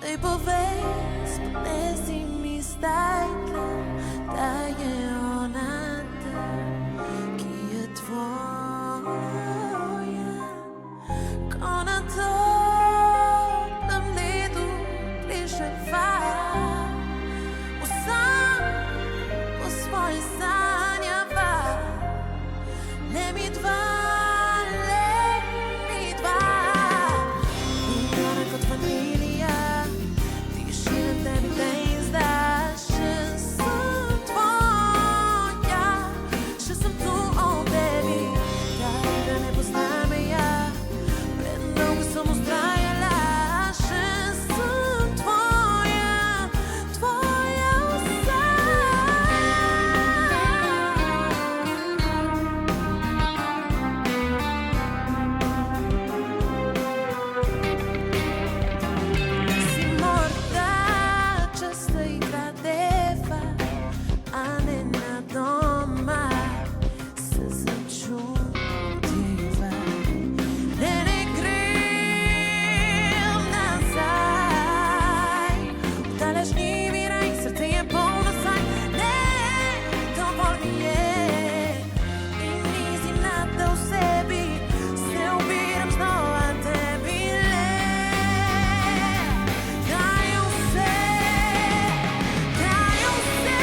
Dej povej, spodnesi mi zdaj tla, da je ona ta, ki je tvoja. Ko na toplem ledu pliševa, vsem po svoje sanjava. Le mi dva. Igora kot vanilija, tišina tebi te izda. Še sem tvoja, še sem tu, oh baby. Ta igra ne pozna meja, predolgo sem ustrajala. Še sem tvoja, tvoja vsa. Si morda časta igra deva, a ne na doma se začutiva. Ne grem nazaj, udaleč ni mira in srce je polno saj. Ne, dovolj mi je in nisi nadal sebi, se ubiram znova tebi le. Dajem vse, dajem vse.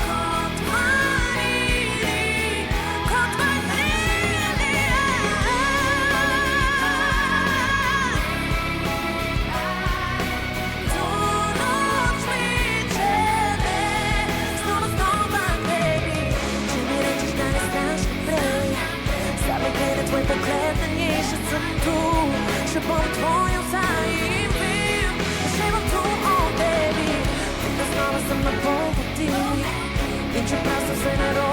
Kot vanilija, kot vanilija. To noč kliče me, znova znova, baby. Če mi rečeš, da ne znaš naprej, sami gleda tvoj pogled na njej, še sem tu, še bom tvoja vsa in vem, da še bom tu, oh baby. Vedno znova sem na pol poti in čeprav sem se naročila,